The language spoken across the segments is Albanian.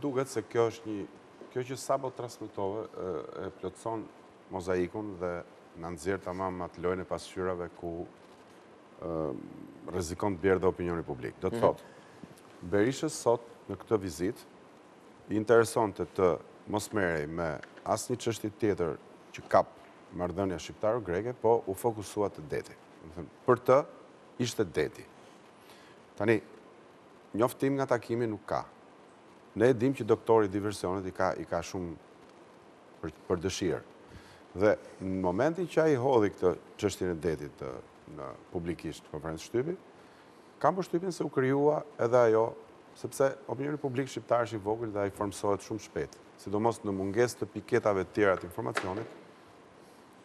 duket se kjo që sapo transmetove e plotëson mozaikun dhe në nxjerr tamam atë lojën e pasqyrave ku rrezikon të bjerë dhe opinioni publik. Do të thotë, Berishës sot në këtë vizitë i interesonte të mos merrej me asnjë çështje tjetër që kap marrëdhënia shqiptaro-greke, po u fokusua te deti. Për të ishte deti. Tani, njoftim nga takimi nuk ka. Ne e dim që doktori diversionet i ka shumë për dëshirë. Dhe në momentin që ai hodhi këtë çështjen e detit në publikisht konferencë shtypi, kam përshtypjen se u krijua edhe ajo, sepse opinioni publik shqiptar është i vogël dhe ai formsohet shumë shpejt. Sidomos në mungesë të piketave të tjera të informacionit,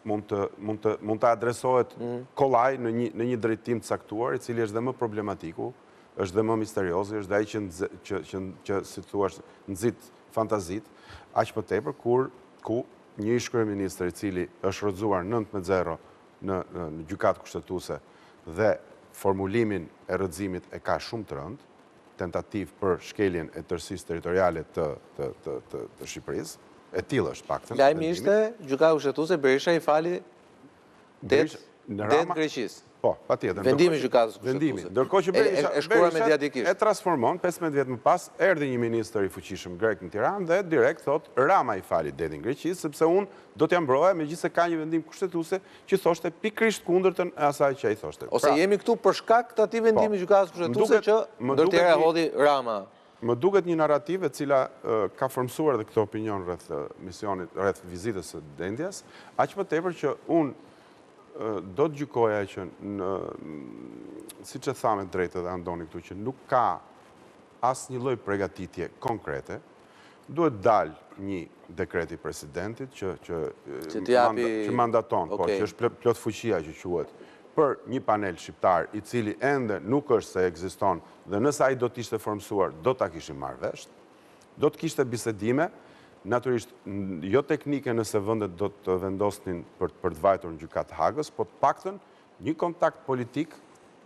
mund të adresohet kollaj në një drejtim të caktuar, i cili është dhe më problematiku, është dhe më misterioz, është dhe ai që si thua nxit fantazit, aq më tepër ku një ish kryeministër i cili është rrëzuar 9-0 në gjykatë kushtetuese dhe formulimin e rrëzimit e ka shumë të rëndë, tentativ për shkeljen e tërësisë territoriale të Shqipërisë, e tillë është paktën. Lajmi ishte gjykata kushtetuese Berisha i fali det Greqisë. Po, patjetër. Vendimi i gjykatës kushtetuese. Ndërkohë që Berisha e transformon 15 vjet më pas, erdhi një ministër i fuqishëm grek në Tiranë dhe direkt thot Rama i fali detin Greqisë, sepse unë do t'ja mbroja, megjithëse ka një vendim kushtetuese që thoshte pikërisht kundërtën e asaj që ai thoshte. Ose jemi këtu për shkak të atij vendimi i gjykatës kushtetuese që ndërtëra hodhi Rama. Më duket një narrativë e cila ka formsuar dhe këtë opinion rreth misionit, rreth vizitës së Dendjas, aq më tepër që unë do të gjykoja që siç e tha me drejtë dhe Andoni këtu, që nuk ka asnjë lloj përgatitje konkrete, duhet dalë një dekret i presidentit që mandaton, po që është plot fuqia që quhet, për një panel shqiptar i cili ende nuk është se ekziston dhe nëse ai do të ishte formsuar, do ta kishim marrë vesh, do të kishte bisedime, natyrisht jo teknike nëse vendet do të vendosnin për të vajtur në gjykatë Hagës, po të paktën një kontakt politik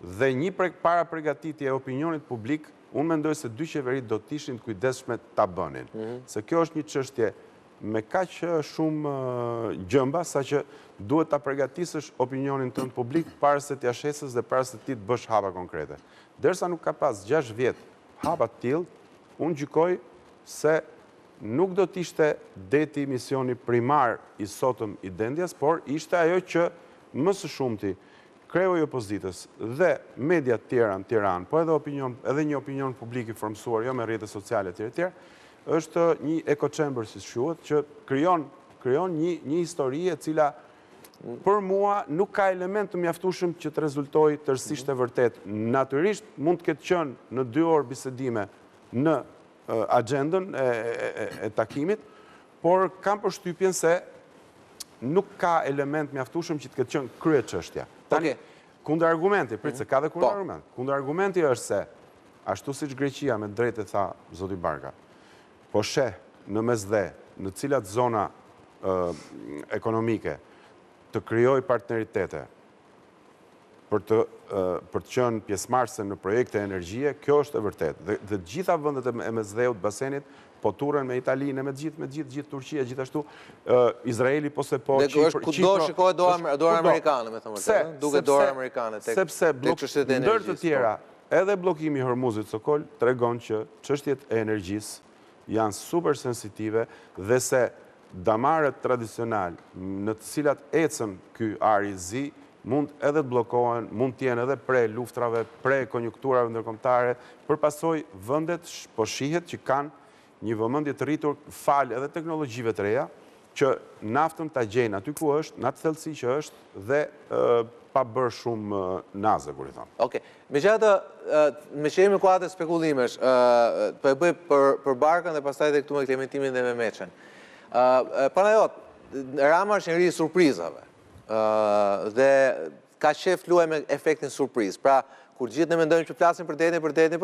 dhe një para përgatitje e opinionit publik, unë mendoj se dy qeverit do të ishin të kujdesshme ta bënin. Se kjo është një çështje me kaq shumë gjëmba, saqë duhet ta përgatisësh opinionin tënd publik para se t'ia shesësh dhe para se ti të bësh hapa konkrete. Derisa nuk ka pas 6 vjet hapa të tillë, unë gjykoj se nuk do t'ishte deti misioni primar i sotëm i Dendjas, por ishte ajo që më së shumti kreu i opozitës dhe media të tjera në Tiranë, po edhe një opinion publik i formsuar jo me rrjete sociale etj, është një echo chamber, si quhet, që krijon një histori e cila për mua nuk ka element të mjaftueshëm që të rezultojë tërësisht e vërtet. Natyrisht mund të ketë qenë në 2 orë bisedime në agendën e takimit, por kam përshtypjen se nuk ka element mjaftueshëm që të ketë qenë krye çështja. Tani, kundërargumenti, prit se ka dhe kundërargument. Kundërargumenti është se, ashtu siç Greqia me drejtë tha zoti Barka, po sheh në mesdhe, në cilat zona ekonomike të krijoj partneritete për të qenë pjesëmarrëse në projekte energjie, kjo është e vërtetë. Dhe gjitha vendet e mesdheut basenit po turren me Italinë, me gjithë Turqia, gjithashtu Izraeli po se po kudo shikohet dorë amerikane, me thënë vërtetë, duket dorë amerikane tek çështjet e energjisë. Ndër të tjera, edhe bllokimi i Hormuzit Sokol tregon që çështjet e energjisë janë super sensitive dhe se damarët tradicional në të cilat ecën ky ari i zi mund edhe të bllokohen, mund të jenë edhe pre luftrave, pre konjunkturave ndërkombëtare, për pasojë vendet po shihet që kanë një vëmendje të rritur fal edhe teknologjive të reja, që naftën ta gjejnë aty ku është, në atë thellësi që është dhe pa bërë shumë naze, kur i thonë. Okej. Megjithatë, me që jemi kuadër spekullimesh, po e bëj për Barkën dhe pastaj edhe këtu me Klementimin dhe me Meçen. Panajot, Rama është njëri i surprizave dhe ka qef luaj me efektin surpriz. Pra, kur gjithë ne mendojmë që flasim për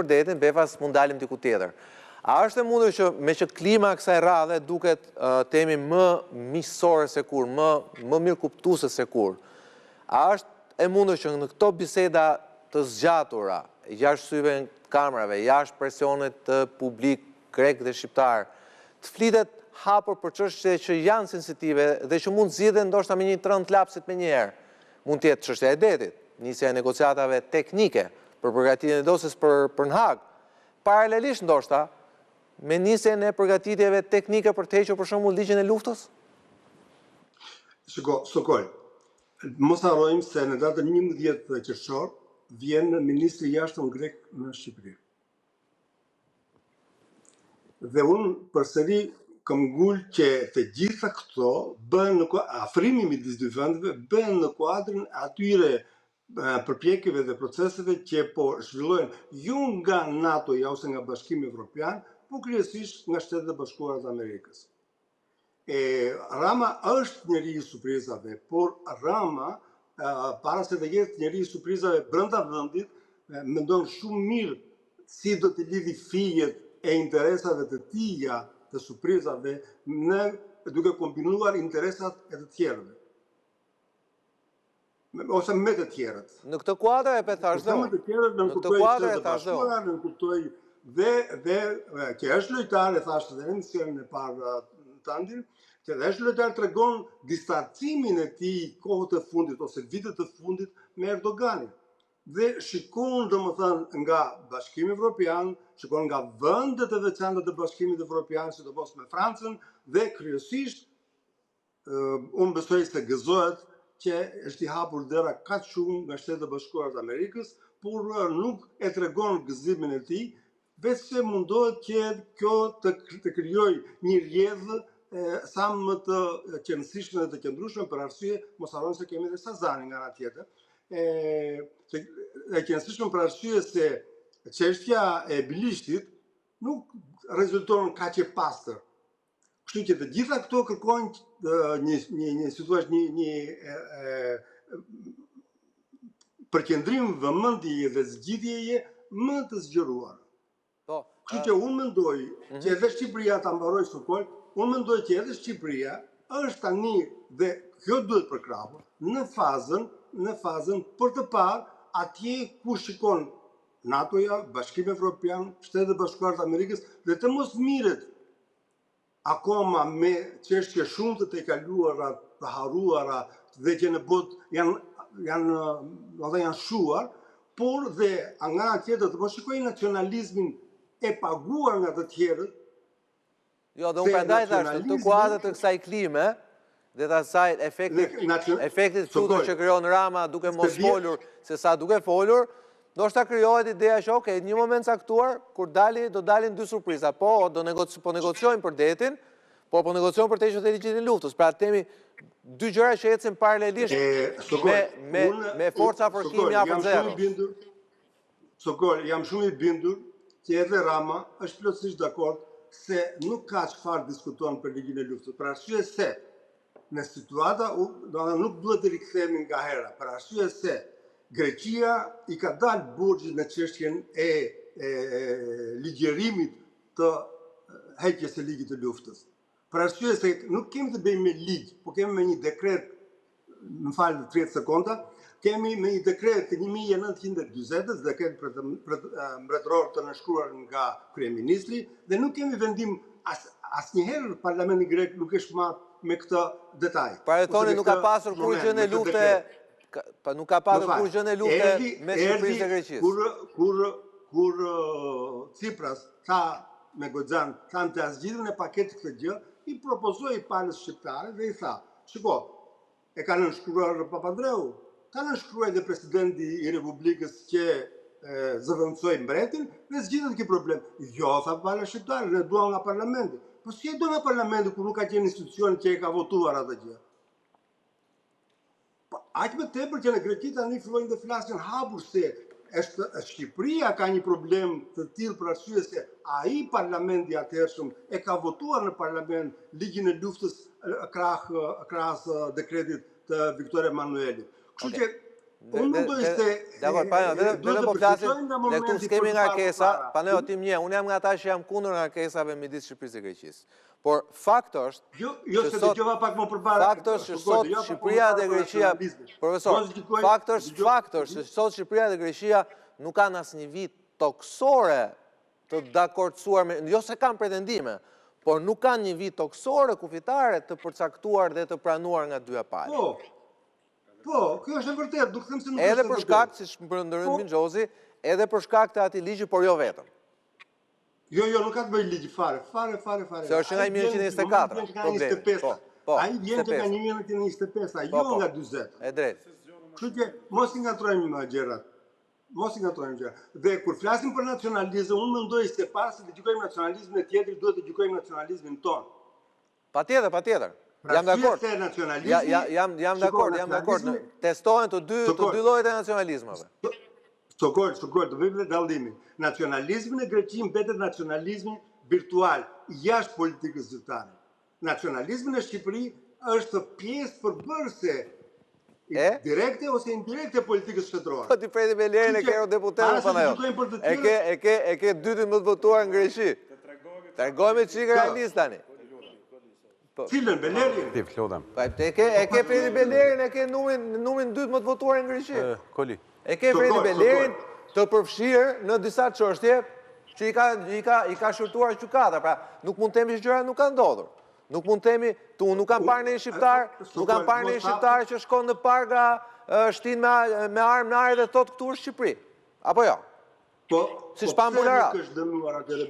detin, befas mund dalim diku tjetër. A është e mundur që me që klima kësaj radhe duket temi më miqësore se kur, më mirë kuptuese se kur? A është e mundur që në këto biseda të zgjatura, jashtë syve kamerave, jashtë presionet të publik grek dhe shqiptar, të flitet hapur për çështje që janë sensitive dhe që mund zgjidhen ndoshta me një trënd lapsit me njëherë. Mund të jetë çështja e detit, nisja e negociatave teknike për përgatitjen e dosjes për në Hag. Paralelisht ndoshta me nisjen e përgatitjeve teknike për të hequr për shembull ligjin e luftës? Shiko, Sokol, mos harrojmë se në datën 11 qershor vjen ministri i jashtëm grek në Shqipëri. Dhe unë përsëri kam ngull që të gjitha këto bëhen në afrimi midis dy vendeve bëhen në kuadrin atyre përpjekjeve dhe proceseve që po zhvillohen jo nga NATO-ja ose nga Bashkimi Evropian, po kryesisht nga Shtetet e Bashkuara të Amerikës. Rama është njeri i surprizave, por Rama, para se të jetë njeri i surprizave brenda vendit, mendon shumë mirë si do të lidhi fijet e interesave të tija të surprizave duke kombinuar interesat e të tjerëve. Ose me të tjerët. Në këtë kuadër e pethash dhe unë. Në këtë kuadër e pethash dhe unë. Në kuptoj dhe që është lojtar, e thashtë dhe në misionin e parë të andin, që dhe është lojtar të regon distancimin e ti kohët e fundit ose vitet e fundit me Erdoganin. Dhe shikon dhe më thënë nga Bashkimi Evropian, shikon nga vëndet e veçanta të Bashkimit Evropian, si të mos me Francën, dhe kryesisht, unë besoj se gëzohet që është i hapur dera kaq shumë nga Shtetet e Bashkuara të Amerikës, por nuk e tregon gëzimin e tij, vetëm mundohet që kjo të krijojë një rrjedhë sa më të qëndrueshme dhe të qëndrueshme për arsye, mos harroni se kemi edhe Sazani nga ana tjetër. E qëndrueshme për arsye se çështja e Bilishtit nuk rezulton kaq e pastër. Kështu që të gjitha këto kërkojnë një përqendrim vëmendje dhe zgjidhjeje më të zgjeruar. Kështu që unë mendoj që edhe Shqipëria ta mbaroj Sokol, unë mendoj që edhe Shqipëria është tani dhe kjo duhet përkrahur në fazën për të parë atje ku shikon NATO-ja, Bashkimi Evropian, Shtetet e Bashkuara të Amerikës dhe të mos mirret akoma me çështje shumë të kaluara, të harruara dhe që në botë janë shuar, por dhe nga ana tjetër të mos shikojnë nacionalizmin e paguar nga të tjerët. Jo, dhe unë prandaj thash, të kuadër të kësaj klime dhe të asaj efektit çuditër që krijon Rama duke mos folur, se sa duke folur, ndoshta krijohet ideja që okay, në një moment caktuar kur do dalin dy surpriza, po negociojnë për detin, po negociojnë për të hequr ligjin e luftës. Pra themi dy gjëra që ecën paralelisht me forca forcimi afër zero. Sokol, jam shumë i bindur që edhe Rama është plotësisht dakord se nuk ka çfarë diskuton për ligjin e luftës. Për arsye se në situata nuk duhet të rikthehemi nga hera, për arsye se Greqia i ka dalë borxhit në çështjen e ligjerimit të heqjes së ligjit të luftës. Për arsye se nuk kemi të bëjmë me ligj, po kemi me një dekret, më falë 30 sekonda, kemi me një dekret të 1940, dekret mbretëror të nënshkruar nga kryeministri, dhe nuk kemi vendim asnjëherë parlamenti grek nuk është marrë me këtë detaj. Para thoni nuk ka pasur kur gjë në luftë, nuk ka pasur kur gjë në luftë me surprizën e Greqisë. Kur Tsipras tha me Goxhan, thanë të zgjidhën e paketit këtë gjë, i propozoi palës shqiptare dhe i tha, shiko, e ka nënshkruar Papandreou, ka nënshkruar edhe presidenti i Republikës që zëvendësoi mbretin dhe zgjidhet ky problem. Jo, tha pala shqiptare, ne duam nga parlamenti. Po si e do nga parlamenti kur nuk ka qenë institucion që e ka votuar atë gjë? Aq më tepër që në Greqi tani fillojnë të flasin hapur se Shqipëria ka një problem të tillë për arsye se ai parlamenti atëhershëm e ka votuar në parlament ligjin e luftës krahas dekretit të Viktor Emanuelit. Kështu që unë mendoj se dhe po flasim dhe këtu s'kemi ngarkesa, Paneo tim një, unë jam nga ata që jam kundër ngarkesave midis Shqipërisë dhe Greqisë. Por fakt është që sot Shqipëria dhe Greqia, profesor, fakt është që sot Shqipëria dhe Greqia nuk kanë asnjë vit toksore të dakordsuar me, jo se kanë pretendime, por nuk kanë një vit toksore kufitare të përcaktuar dhe të pranuar nga dyja palët. Po, kjo është e vërtet, nuk them se nuk është e vërtet. Edhe për shkak, siç përndërën Mingjozi, edhe për shkak të atij ligji, por jo vetëm. Jo, nuk ka të bëjë ligji fare. Se është nga 1924, problemi. Ai vjen nga 1925, jo nga 40. E drejtë. Kështu që mos i ngatrojmë gjërat. Dhe kur flasim për nacionalizëm, unë mendoj se para se të gjykojmë nacionalizmin e tjetrit, duhet të gjykojmë nacionalizmin ton. Patjetër. Jam dakord. Jam dakord. Testohen të dy llojet e nacionalizmave. Sokol, të bëjmë dhe dallimin. Nacionalizmi në Greqi mbetet nacionalizmi virtual, jashtë politikës zyrtare. Nacionalizmi në Shqipëri është pjesë përbërëse direkte ose indirekte politikës shtetërore. Po ti Fredi Belerin e ke eurodeputet apo jo? E ke dytin më të votuar në Greqi. Tregojmë çik realist tani. Cilën Belerin? Ti flodhem. E ke Fredi Belerin, e ke numrin dytë më të votuar në Greqi. Koli. E ke Fredi Belerin të përfshirë në disa çështje që i ka shurtuar gjykata, pra nuk mund të themi që gjërat nuk kanë ndodhur. Nuk mund të themi, nuk kam parë një shqiptar, që shkon në parga, shtin me armë në arë dhe thot këtu është Shqipëri. Apo jo? Si shpa mbularat.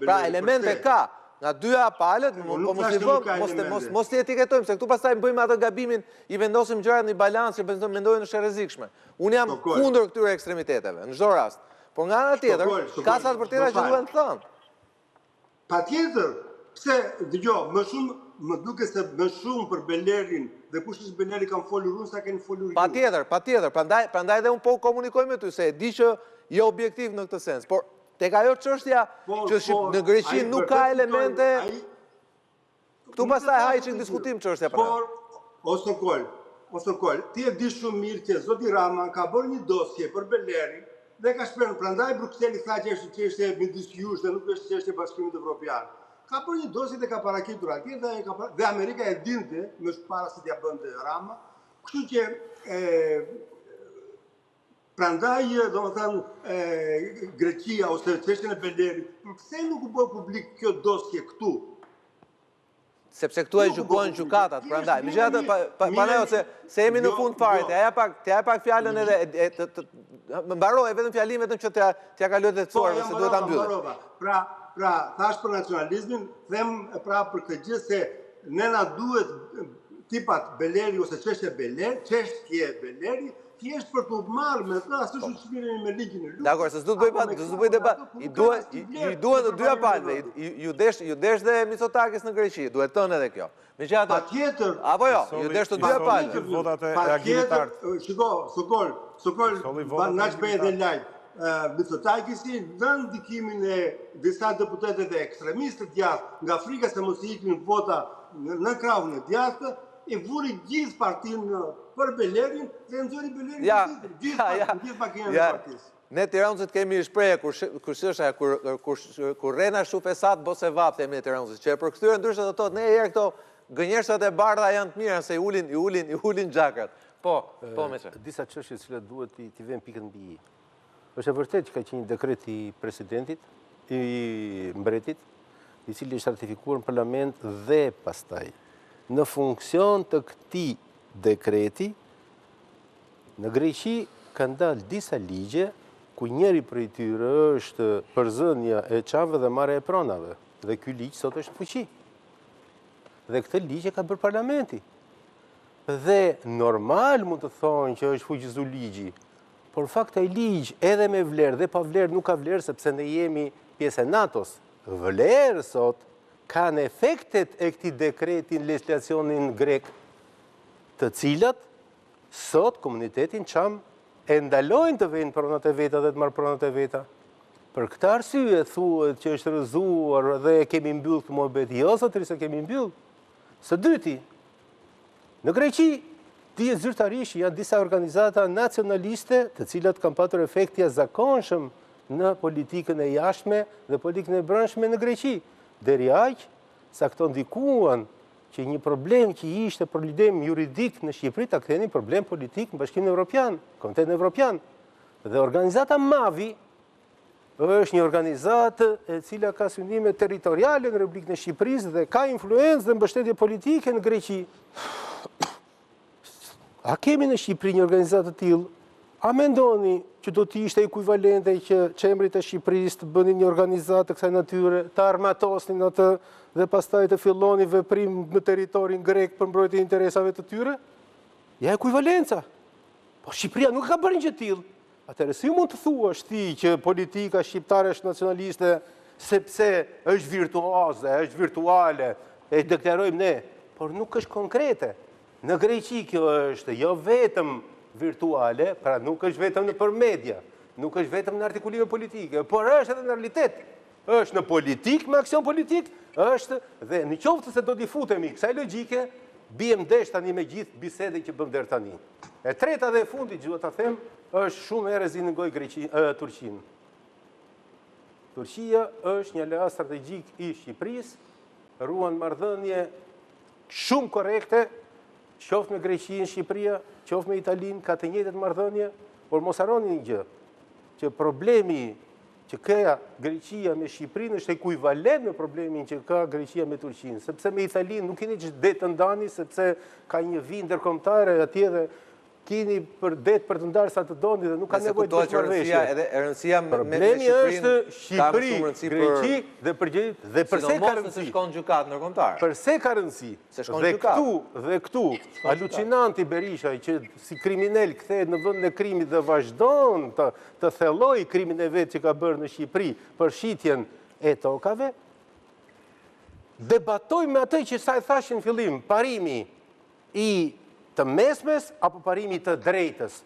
Pra elemente ka, nga dyja palët, mos të etiketojmë, se këtu pastaj bëjmë atë gabimin, i vendosim gjërat në balans, që mendojnë është e rrezikshme. Unë jam kundër këtyre ekstremiteteve, në çdo rast. Por nga ana tjetër, ka sa të vërteta që duhen të thënë. Patjetër, pse dëgjoj, më duke se më shumë për Belerin dhe kush është Beleri kanë folur unë sa keni folur ju. Patjetër, prandaj dhe unë po komunikoj me ty, se e di që je objektiv në këtë sens, por tek ajo çështja që në Greqi nuk ka elemente, këtu pastaj haj që diskutim çështja për ne. Por, o Sokol, ti e di shumë mirë që zoti Rama ka bërë një dosje për Belerin dhe ka shpërën, prandaj Brukseli tha që është çështje midis jush dhe nuk është çështje Bashkimit Evropian. Ka bërë një dosje dhe ka paraqitur atje dhe Amerika e dinte më para se t'ia bënte Rama. Kështu që prandaj, domethënë, Greqia ose çështja e Belerit, pse nuk u bë publik kjo dosje këtu? Sepse këtu e gjykojnë gjykatat, prandaj. Megjithatë, paneo se jemi në fund fare, t'ja pak fjalën edhe më mbaroj vetëm fjalimin vetëm që t'ja kaloj të çuar se duhet ta mbyll. Pra, thash për nacionalizmin, them pra për këtë gjë se ne na duhet tipat Beleri ose çështje Beleri, thjesht për të marrë me ta, s'është që shpiremi me ligjin e lutë. Dakor, se s'du të bëj debat. I duhen të dyja palëve, ju desh dhe Mitsotakis në Greqi, duhet tënë edhe kjo. Patjetër. Apo jo, ju desh të dyja palëve. Votat e agilitarët. Shiko, Sokol, na që bëjë dhe lajt. Mitsotakisi në ndikimin e disa deputetëve dhe ekstremistët djathtë nga frika se mos i ikin vota në krahun e djathtë, e vuri gjithë partinë për Belerin dhe nxori Belerin gjithë makinën e partisë. Ne tiranësit kemi shprehje kur rena shufesat bose vap, themi ne tiranësit, që e përkthyer ndryshe do thotë ne herë këto gënjeshtrat e bardha janë të mira se i ulin gjakrat. Po, me çfarë? Disa çështje që duhet t'i vëmë pikën mbi i. Është e vërtetë që ka qenë një dekret i presidentit, i mbretit, i cili është ratifikuar në parlament dhe pastaj në funksion të këtij dekreti, në Greqi kanë dalë disa ligje ku njëri prej tyre është përzënia e çave dhe marrja e pronave. Dhe ky ligj sot është në fuqi. Dhe këtë ligj e ka bërë parlamenti. Dhe normal mund të thonë që është fuqizuar ligji, por fakt ai ligj edhe me vlerë dhe pa vlerë nuk ka vlerë sepse ne jemi pjesë e NATO-s. Vlerë sot kanë efektet e këtij dekreti në legislacionin grek, të cilat sot komunitetin çam e ndalojnë të vënë pronat e veta dhe të marrë pronat e veta. Për këtë arsye thuhet që është rrëzuar dhe kemi mbyll këtë muhabet. Jo sotëri se kemi mbyll. Së dyti, në Greqi dihet zyrtarisht janë disa organizata nacionaliste të cilat kanë patur efekt jashtëzakonshëm në politikën e jashtme dhe politikën e brendshme në Greqi. Deri aq sa këto ndikuan që një problem që ishte problem juridik në Shqipëri ta ktheni problem politik në Bashkimin Evropian, Komitetin Evropian. Dhe organizata Mavi është një organizatë e cila ka synime territoriale në Republikën e Shqipërisë dhe ka influencë dhe mbështetje politike në Greqi. A kemi në Shqipëri një organizatë të tillë? A mendoni që do të ishte ekuivalente që qemrit e Shqipërisë të bënin një organizatë të kësaj natyre, të armatosnin atë dhe pastaj të filloni veprim në territorin grek për mbrojtjen e interesave të tyre? Ja ekuivalenca. Po Shqipëria nuk ka bërë një gjë të tillë. Atëherë si mund të thuash ti që politika shqiptare është nacionaliste sepse është virtuoze, është virtuale, e deklarojmë ne, por nuk është konkrete. Në Greqi kjo është jo vetëm virtuale, pra nuk është vetëm në për media, nuk është vetëm në artikulime politike, por është edhe në realitet. Është në politik, me aksion politik, është dhe në qoftë se do t'i futemi kësaj logjike, biem ndesh tani me gjithë bisedën që bëm deri tani. E treta dhe e fundit, duhet ta them, është shumë e rrezikoj Turqinë. Turqia është një aleat strategjik i Shqipërisë, ruan marrëdhënie shumë korrekte, qoftë me Greqinë, Shqipëria, qoftë me Italinë, ka të njëjtat marrëdhënie, por mos harroni një gjë, që problemi që ka Greqia me Shqipërinë është ekuivalent me problemin që ka Greqia me Turqinë, sepse me Italinë nuk keni që det të ndani, sepse ka një vijë ndërkombëtare atje dhe keni për det për të ndarë sa të doni dhe nuk ka nevojë të marrëveshje. Problemi është Shqipëri, Greqi dhe përgjithësisht dhe përse ka rëndësi. Se shkon gjykat ndërkombëtar. Përse ka rëndësi? Dhe këtu alucinanti Berisha që si kriminal kthehet në vendin e krimit dhe vazhdon të thellojë krimin e vet që ka bërë në Shqipëri për shitjen e tokave. Debatojmë me atë që sa e thashin në fillim, parimi i të mesmes apo parimi të drejtës.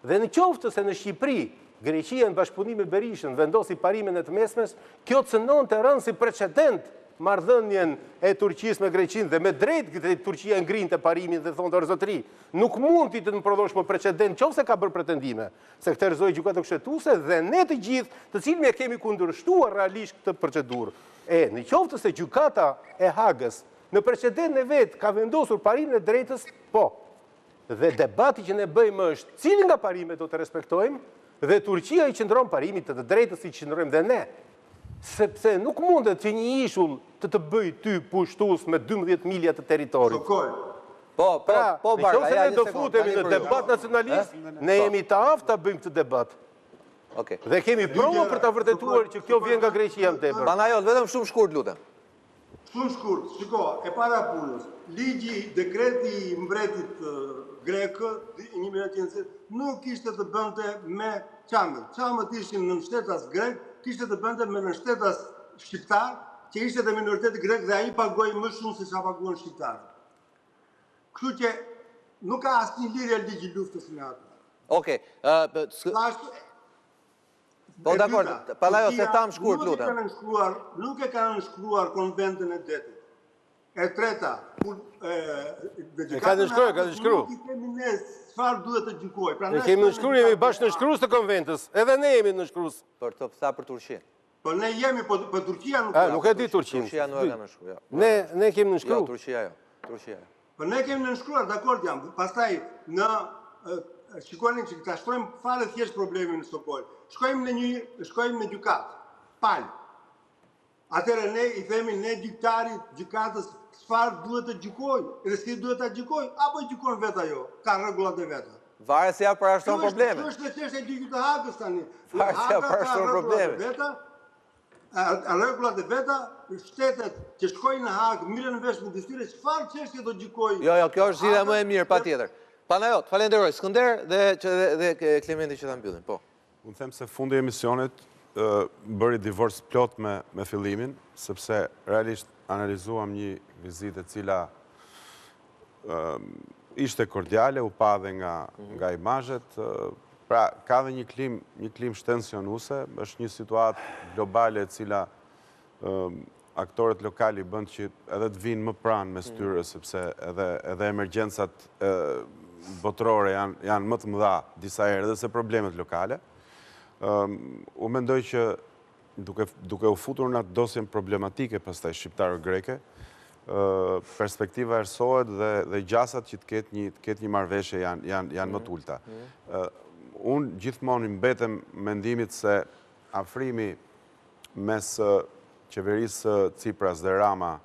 Dhe në qoftë se në Shqipëri, Greqia në bashkëpunim me Berishën vendosi parimin e të mesmes, kjo cënon të rënë si precedent marrëdhënien e Turqisë me Greqinë dhe me drejtë Turqia ngrinte parimin dhe thonë të zotëri, nuk mund ti të në prodhosh më precedent qoftë se ka bërë pretendime, se këtë rëzoj gjykatë kushtetuese dhe ne të gjithë, të cilëmi e kemi kundërshtuar realisht këtë procedurë. Në qoftë se gjykata e Hagës në precedent e vet ka vendosur parimin e drejtës, po. Dhe debati që ne bëjmë është cilin nga parimet do të respektojmë dhe Turqia i qëndron parimit të drejtës i qëndrojmë dhe ne. Sepse nuk mundet që një ishull të bëj ty pushtues me 12 milja të territorit. Po, Barka, ja një sekundë. Do futemi në debat nacionalist, ne jemi të aftë të bëjmë këtë debat. Dhe kemi provo për të vërtetuar që kjo vjen nga Greqia më tepër. Panajot, vetëm shumë shkurt lutem. Shumë shkurt, shiko, e para punës, ligji, dekreti i mbretit grekë, 1920, nuk ishte të bënte me qamët. Qamët ishin në shtetas grek, kishte të bënte me në shtetas shqiptar, që ishte dhe minoriteti grek dhe ai pagoj më shumë se sa paguan shqiptarët. Kështu që nuk ka asnjë lidhje ligji luftës me atë. Po, dakord, Palajo, se tam shkurt, lutem. Nuk e kanë nënshkruar konventin e detit. E treta, e ka nënshkruar. Nuk i kemi ne çfarë duhet të gjykoj. Ne kemi nënshkruar, jemi bashkë nënshkrues të konventës. Edhe ne jemi nënshkrues. Për të tha për Turqinë. Po ne jemi, po Turqia nuk ka. Nuk e di Turqinë. Turqia nuk e ka nënshkruar. Ne kemi nënshkruar. Jo, Turqia jo. Po ne kemi nënshkruar, dakord jam. Pastaj shikoni që ta shtrojmë fare thjesht problemin në Stokholm. Shkojmë në gjykat, palë. Atëherë ne i themi ne gjykatës çfarë duhet të gjykojë, edhe si duhet ta gjykojë, apo gjykon vetë ajo, ka rregullat e veta. Varet se ja parashton probleme. Kjo është çështja e ligjit të Hagës tani. Varet se ja parashton probleme. Rregullat e veta, shtetet që shkojnë në Hagë, mirën vesh me detyre, çfarë çështje do gjykojë? Jo, kjo është zgjidhja më e mirë, patjetër. Panajot, falenderoj, Skënder dhe Klementi që ta mbyllim, po. Unë them se fundi i emisionit bëri divorc plot me fillimin, sepse realisht analizuam një vizitë e cila ishte kordiale, u pa dhe nga imazhet, pra ka dhe një klim shtensionuese, është një situatë globale e cila aktorët lokali bënd që edhe të vinë më pranë me styre, sepse edhe emergjencat botërore janë më të mëdha disa herë dhe se problemet lokale. U mendoj që duke u futur në atë dosjen problematike pastaj shqiptaro-greke, perspektiva erësohet dhe gjasat që të ketë një marrëveshje janë më të ulta. Unë gjithmonë mbetem mendimit se afrimi mes qeverisë Tsipras dhe Rama